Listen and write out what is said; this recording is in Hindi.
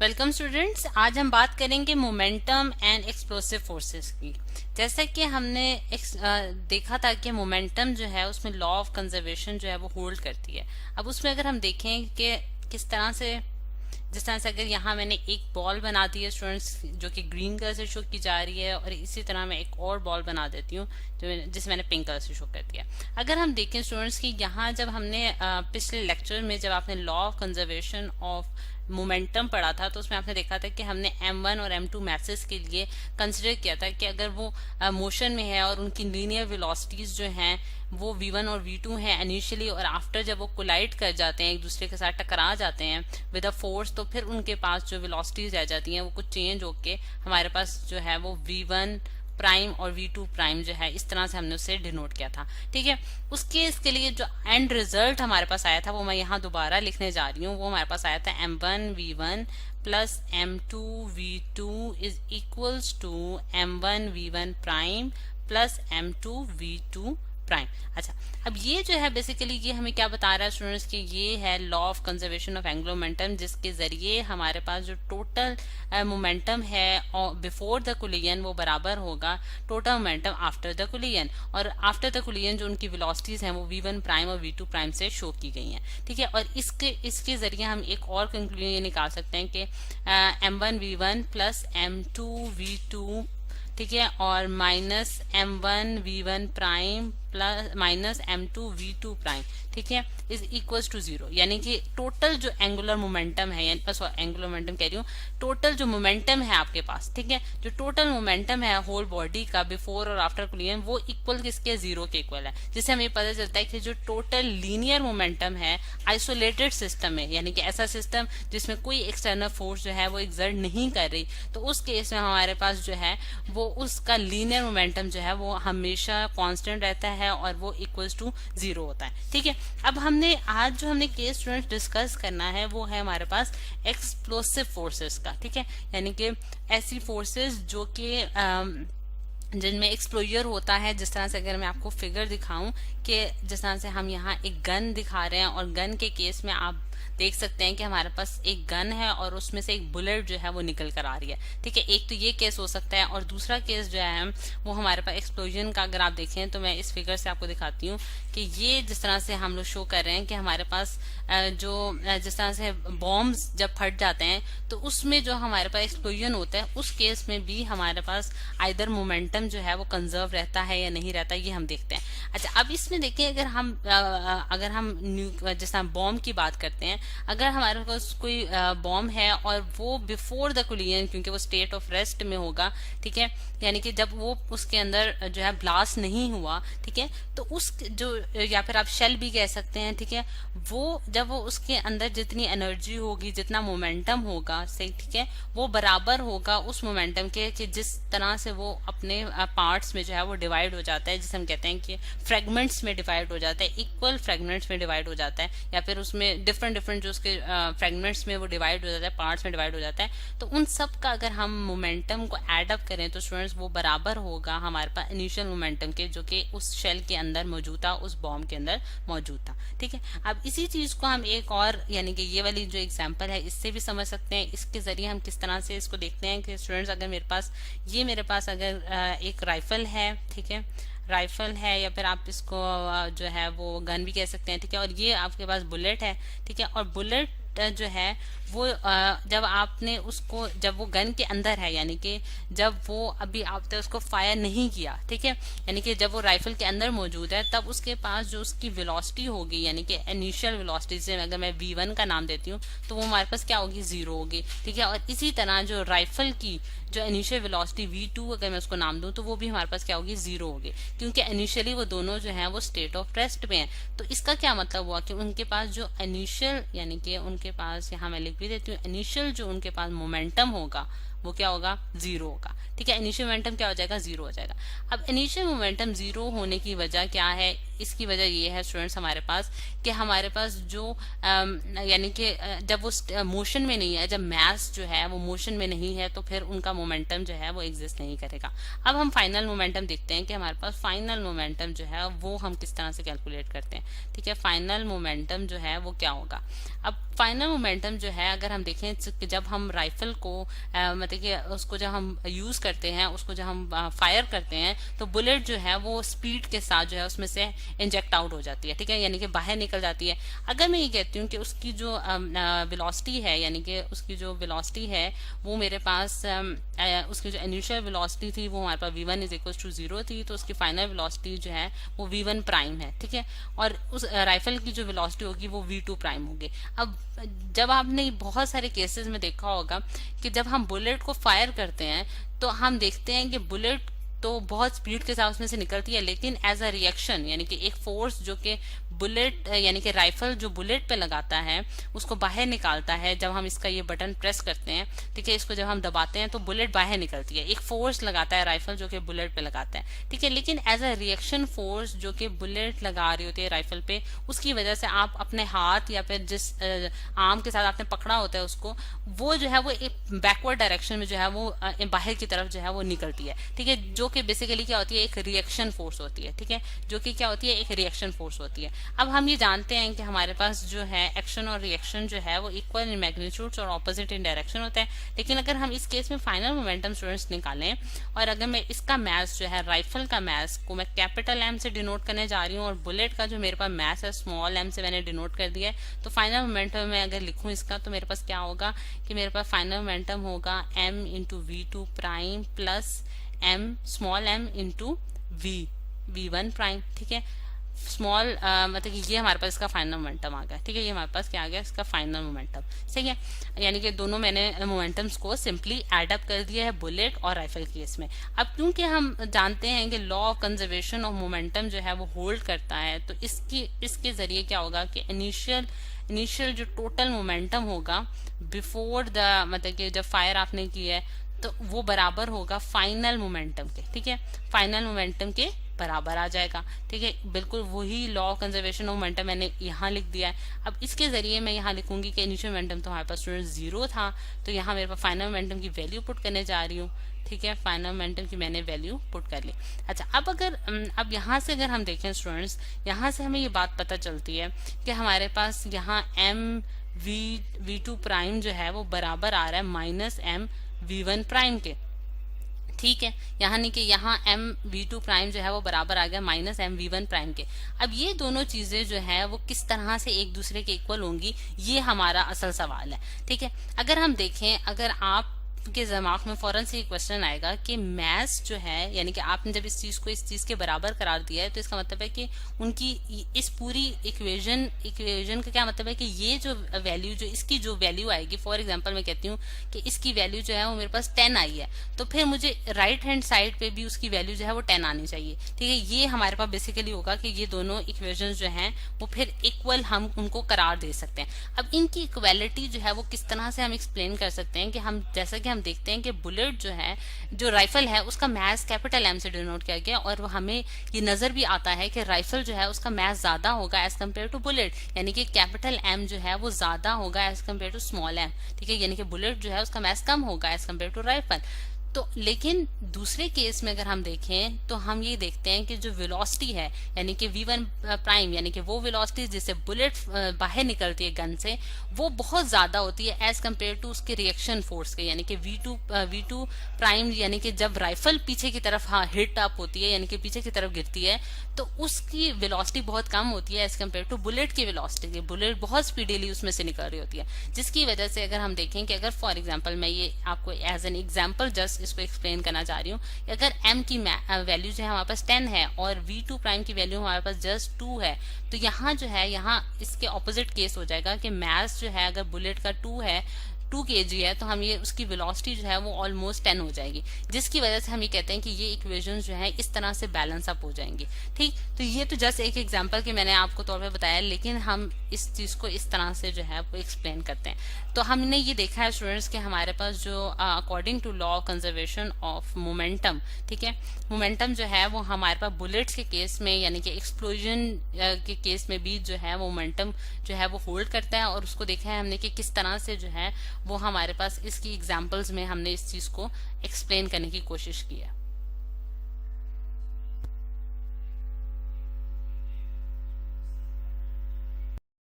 Welcome students. आज हम बात करेंगे मोमेंटम एंड एक्सप्लोसिव फोर्सेस की। जैसा कि हमने देखा था कि मोमेंटम जो है उसमें लॉ ऑफ कंजर्वेशन जो है वो होल्ड करती है। अब उसमें अगर हम देखें कि किस तरह से, जिस तरह से अगर यहाँ मैंने एक बॉल बना दी है स्टूडेंट्स जो कि ग्रीन कलर से शो की जा रही है, और इसी तरह मैं एक और बॉल बना देती हूँ जिसे मैंने पिंक कलर से शो कर दिया। अगर हम देखें स्टूडेंट्स की यहाँ जब हमने पिछले लेक्चर में जब आपने law of conservation of momentum पढ़ा था तो उसमें आपने देखा था कि हमने m1 और m2 मैसेज के लिए कंसिडर किया था कि अगर वो मोशन में है और उनकी लीनियर वेलोसिटीज जो हैं वो v1 और v2 हैं इनिशियली, और आफ्टर जब वो कोलाइड कर जाते हैं, एक दूसरे के साथ टकरा जाते हैं विद अ फोर्स, तो फिर उनके पास जो वेलोसिटीज रह जाती हैं वो कुछ चेंज होके हमारे पास जो है वो v1 प्राइम और v2 प्राइम जो है इस तरह से हमने उसे डिनोट किया था। ठीक है, उसके इसके लिए जो एंड रिजल्ट हमारे पास आया था वो मैं यहाँ दोबारा लिखने जा रही हूँ। वो हमारे पास आया था m1 v1 plus m2 v2 is equals to m1 v1 prime plus m2 v2 prime. अच्छा, अब ये जो है बेसिकली ये हमें क्या बता रहा है स्टूडेंट्स कि ये है law of conservation of angular momentum, जिसके जरिए हमारे पास जो टोटल मोमेंटम है बिफोर द कोलिजन वो बराबर होगा total momentum after the collision, और आफ्टर द कोलिजन जो उनकी वेलोसिटीज हैं वो v1 प्राइम और v2 प्राइम से शो की गई हैं। ठीक है, और इसके जरिए हम एक और कंक्लूजन ये निकाल सकते हैं कि m1 v1 plus m2 v2, ठीक है, और minus m1 v1 prime plus minus m2 v2 prime, ठीक है, इज इक्वल्स टू 0। यानी कि टोटल जो एंगुलर मोमेंटम है, एंगुलर मोमेंटम कह रही हूँ, टोटल जो मोमेंटम है आपके पास, ठीक है, जो टोटल मोमेंटम है होल बॉडी का बिफोर और आफ्टर कोलिजन वो इक्वल किसके, 0 के इक्वल है। जिससे हमें पता चलता है कि जो टोटल लीनियर मोमेंटम है आइसोलेटेड सिस्टम में, यानी कि ऐसा सिस्टम जिसमें कोई एक्सटर्नल फोर्स जो है वो एक्सर्ट नहीं कर रही, तो उस केस में हमारे पास जो है वो उसका लीनियर मोमेंटम जो है वो हमेशा कांस्टेंट रहता है और वो इक्वल्स टू 0 होता है। ठीक है, अब हमने आज जो हमने केस स्टूडेंट डिस्कस करना है वो है हमारे पास एक्सप्लोसिव फोर्सेस का। ठीक है, यानी कि ऐसी फोर्सेस जो कि जिनमें एक्सप्लोजर होता है। जिस तरह से अगर मैं आपको फिगर दिखाऊं कि जिस तरह से हम यहाँ एक गन दिखा रहे हैं, और गन के केस में आप देख सकते हैं कि हमारे पास एक गन है और उसमें से एक बुलेट जो है वो निकल कर आ रही है। ठीक है, एक तो ये केस हो सकता है, और दूसरा केस जो है वो हमारे पास एक्सप्लोजन का अगर आप देखें तो मैं इस फिगर से आपको दिखाती हूँ कि ये जिस तरह से हम लोग शो कर रहे हैं कि हमारे पास जो जिस तरह से बॉम्ब्स जब फट जाते हैं तो उसमें जो हमारे पास एक्सप्लोजन होता है उस केस में भी हमारे पास आइदर मोमेंटम जो है वो कंजर्व रहता है या नहीं रहता, ये हम देखते हैं। अच्छा, अब इसमें देखिए अगर हम जिस तरह बॉम्ब की बात करते हैं, अगर हमारे पास कोई बॉम्ब है और वो बिफोर द कोलिजन, क्योंकि वो स्टेट ऑफ रेस्ट में होगा, ठीक है, यानी कि जब वो उसके अंदर जो है ब्लास्ट नहीं हुआ, ठीक है, तो उस जो या फिर आप शेल भी कह सकते हैं, ठीक है, वो जब वो उसके अंदर जितनी एनर्जी होगी, जितना मोमेंटम होगा, सही, ठीक है, वो बराबर होगा उस मोमेंटम के कि जिस तरह से वो अपने पार्ट्स में जो है वो डिवाइड हो जाता है, जिसे हम कहते हैं कि फ्रेगमेंट्स में डिवाइड हो जाता है, इक्वल फ्रेगमेंट्स में डिवाइड हो जाता है, या फिर उसमें डिफरेंट जो उसके फ्रेगमेंट्स में वो डिवाइड हो जाता है, पार्ट्स में डिवाइड हो जाता है। तो उन सब का अगर हम मोमेंटम को एड अप करें तो स्टूडेंट्स वो बराबर होगा हमारे पास इनिशियल मोमेंटम के, जो कि उस शेल के अंदर मौजूद था, उस बॉम्ब के अंदर मौजूद था। ठीक है, अब इसी चीज को हम एक और, यानी कि ये वाली जो एग्जांपल है इससे भी समझ सकते हैं। इसके जरिए हम किस तरह से इसको देखते हैं कि स्टूडेंट्स अगर मेरे पास अगर एक राइफल है, ठीक है, राइफल है, या फिर आप इसको जो है वो गन भी कह सकते हैं, ठीक है, और ये आपके पास बुलेट है, ठीक है, और बुलेट जो है वो जब आपने उसको, जब वो गन के अंदर है, यानी कि जब वो अभी आपने उसको फायर नहीं किया, ठीक है, यानी कि जब वो राइफल के अंदर मौजूद है तब उसके पास जो उसकी वेलोसिटी होगी, यानी कि इनिशियल वेलोसिटी से अगर मैं v1 का नाम देती हूँ तो वो हमारे पास क्या होगी, 0 होगी। ठीक है, और इसी तरह जो राइफल की जो इनिशियल वेलोसिटी v2 अगर मैं उसको नाम दूं तो वो भी हमारे पास क्या होगी, 0 होगी, क्योंकि इनिशियली वो दोनों जो है वो स्टेट ऑफ रेस्ट में है। तो इसका क्या मतलब हुआ कि उनके पास जो इनिशियल, यानी कि उनके पास, यहाँ मैं लिख भी देती हूँ, इनिशियल जो उनके पास मोमेंटम होगा वो क्या होगा, जीरो होगा। ठीक है, इनिशियल मोमेंटम क्या हो जाएगा, जीरो हो जाएगा। अब इनिशियल मोमेंटम जीरो होने की वजह क्या है, इसकी वजह ये है स्टूडेंट्स हमारे पास कि हमारे पास जो यानी कि जब वो मोशन में नहीं है, जब मास जो है वो मोशन में नहीं है, तो फिर उनका मोमेंटम जो है वो एग्जिस्ट नहीं करेगा। अब हम फाइनल मोमेंटम देखते हैं कि हमारे पास फाइनल मोमेंटम जो है वो हम किस तरह से कैलकुलेट करते हैं। ठीक है, फाइनल मोमेंटम जो है वो क्या होगा। अब फाइनल मोमेंटम जो है अगर हम देखें कि जब हम राइफल को मतलब कि उसको जब हम यूज करते हैं, उसको जब हम फायर करते हैं, तो बुलेट जो है वो स्पीड के साथ जो है उसमें से इंजेक्ट आउट हो जाती है। ठीक है, यानी कि बाहर निकल जाती है। अगर मैं ये कहती हूँ कि उसकी जो वेलोसिटी है, यानी कि उसकी जो वेलोसिटी है वो मेरे पास उसकी जो इनिशियल वेलोसिटी थी वो हमारे पास v1 इज इक्वल टू 0 थी, तो उसकी फाइनल वेलोसिटी जो है वो v1 प्राइम है। ठीक है, और उस राइफल की जो वेलोसिटी होगी वो v2 प्राइम होगी। अब जब आपने बहुत सारे केसेस में देखा होगा कि जब हम बुलेट को फायर करते हैं तो हम देखते हैं कि बुलेट तो बहुत स्पीड के साथ उसमें से निकलती है, लेकिन एज अ रिएक्शन यानी कि एक फोर्स जो कि बुलेट यानी कि राइफल जो बुलेट पे लगाता है उसको बाहर निकालता है। जब हम इसका ये बटन प्रेस करते हैं, ठीक है, इसको जब हम दबाते हैं तो बुलेट बाहर निकलती है। एक फोर्स लगाता है राइफल जो कि बुलेट पे लगाता है। ठीक है, लेकिन एज अ रिएक्शन फोर्स जो कि बुलेट लगा रही होती है राइफल पे, उसकी वजह से आप अपने हाथ या फिर जिस आर्म के साथ आपने पकड़ा होता है उसको, वो जो है वो एक बैकवर्ड डायरेक्शन में जो है वो बाहर की तरफ जो है वो निकलती है। ठीक है, जो कि बेसिकली क्या होती है, एक रिएक्शन फोर्स होती है। ठीक है, जो कि क्या होती है, एक रिएक्शन फोर्स होती है। अब हम ये जानते हैं कि हमारे पास जो है एक्शन और रिएक्शन जो है वो इक्वल इन मैग्नीट्यूड्स और ऑपोजिट इन डायरेक्शन होता है। लेकिन अगर हम इस केस में फाइनल मोमेंटम स्टूडेंट्स निकालें और अगर मैं इसका मास जो है राइफल का मास को मैं कैपिटल एम से डिनोट करने जा रही हूँ और बुलेट का जो मेरे पास मास है स्मॉल एम से मैंने डिनोट कर दिया है, तो फाइनल मोमेंटम में अगर लिखूं इसका तो मेरे पास क्या होगा कि मेरे पास फाइनल मोमेंटम होगा m into v2 prime plus m small m into v1 prime. ठीक है, स्मॉल मतलब कि ये हमारे पास इसका फाइनल मोमेंटम आ गया। ठीक है, ये हमारे पास क्या आ गया, इसका फाइनल मोमेंटम। सही है, यानी कि दोनों मैंने मोमेंटम्स को सिंपली एड अप कर दिया है बुलेट और राइफल केस में। अब क्योंकि हम जानते हैं कि law of conservation of momentum जो है वो होल्ड करता है, तो इसके जरिए क्या होगा कि इनिशियल जो टोटल मोमेंटम होगा बिफोर द मतलब कि जब फायर आपने की है तो वो बराबर होगा फाइनल मोमेंटम के। ठीक है, फाइनल मोमेंटम के बराबर आ जाएगा। ठीक है, बिल्कुल वही law of conservation of momentum मैंने यहाँ लिख दिया है। अब इसके जरिए मैं यहाँ लिखूंगी कि इनिशियल मोमेंटम तो हमारे पास स्टूडेंट 0 था, तो यहाँ मेरे पास फाइनल मोमेंटम की वैल्यू पुट करने जा रही हूँ। ठीक है, फाइनल मोमेंटम की मैंने वैल्यू पुट कर ली। अच्छा, अब यहाँ से अगर हम देखें स्टूडेंट्स, यहाँ से हमें ये बात पता चलती है कि हमारे पास यहाँ v2 प्राइम जो है वो बराबर आ रहा है माइनस m v1 प्राइम के। ठीक है, यानी कि यहाँ m v2 प्राइम जो है वो बराबर आ गया माइनस m v1 प्राइम के। अब ये दोनों चीजें जो है वो किस तरह से एक दूसरे के इक्वल होंगी, ये हमारा असल सवाल है। ठीक है, अगर हम देखें, अगर आप के दिमाग में फौरन से ये क्वेश्चन आएगा कि मैथ्स जो है यानी कि आपने जब इस चीज को इस चीज के बराबर करार दिया है, तो इसका मतलब है कि उनकी इस पूरी इक्वेशन का क्या मतलब है कि ये जो वैल्यू जो इसकी जो वैल्यू आएगी, फॉर एग्जांपल मैं कहती हूँ कि इसकी वैल्यू जो है वो मेरे पास 10 आई है, तो फिर मुझे राइट हैंड साइड पे भी उसकी वैल्यू जो है वो 10 आनी चाहिए। ठीक है, ये हमारे पास बेसिकली होगा कि ये दोनों इक्वेशन जो है वो फिर इक्वल हम उनको करार दे सकते हैं। अब इनकी इक्वालिटी जो है वो किस तरह से हम एक्सप्लेन कर सकते हैं कि हम जैसा कि हम देखते हैं कि बुलेट जो है, जो राइफल है, उसका मास कैपिटल एम से डिनोट किया गया और हमें ये नजर भी आता है कि राइफल जो है उसका मास ज्यादा होगा एज कम्पेयर टू बुलेट, यानी कि कैपिटल एम जो है वो ज्यादा होगा as compare to small M. ठीक है, यानी कि बुलेट जो है उसका मास कम होगा एज कम्पेयर टू राइफल। तो लेकिन दूसरे केस में अगर हम देखें तो हम ये देखते हैं कि जो वेलोसिटी है यानी कि v1 प्राइम यानी कि वो वेलोसिटी जिससे बुलेट बाहर निकलती है गन से, वो बहुत ज्यादा होती है एज कम्पेयर टू उसके रिएक्शन फोर्स के, यानी कि v2 प्राइम यानी कि जब राइफल पीछे की तरफ हिट अप होती है यानी कि पीछे की तरफ गिरती है तो उसकी वेलोसिटी बहुत कम होती है एज कम्पेयर टू बुलेट की वेलोसिटी। बुलेट बहुत स्पीडीली उसमें से निकल रही होती है, जिसकी वजह से अगर हम देखें कि अगर फॉर एग्जाम्पल मैं ये आपको एज एन एग्जाम्पल जस्ट इसको एक्सप्लेन करना चाह रही हूँ, अगर m की वैल्यू जो है हमारे पास 10 है और v2 प्राइम की वैल्यू हमारे पास जस्ट 2 है, तो यहाँ जो है यहाँ इसके ऑपोजिट केस हो जाएगा कि मास जो है अगर बुलेट का 2 है 2 kg है तो हम ये उसकी वेलोसिटी जो है वो ऑलमोस्ट 10 हो जाएगी, जिसकी वजह से हम ये कहते हैं कि ये इक्वेशन जो है इस तरह से बैलेंस अप हो जाएंगी। ठीक, तो ये तो जस्ट एक एग्जांपल कि मैंने आपको तौर पे बताया, लेकिन हम इस चीज को इस तरह से जो है वो एक्सप्लेन करते हैं। तो हमने ये देखा है स्टूडेंट्स कि हमारे पास जो according to law of conservation of momentum, ठीक है, मोमेंटम जो है वो हमारे पास बुलेट्स के केस में यानी कि एक्सप्लोजन के केस में भी जो है मोमेंटम जो है वो होल्ड करता है, और उसको देखा है हमने कि किस तरह से जो है वो हमारे पास इसकी एग्जांपल्स में हमने इस चीज को एक्सप्लेन करने की कोशिश की है।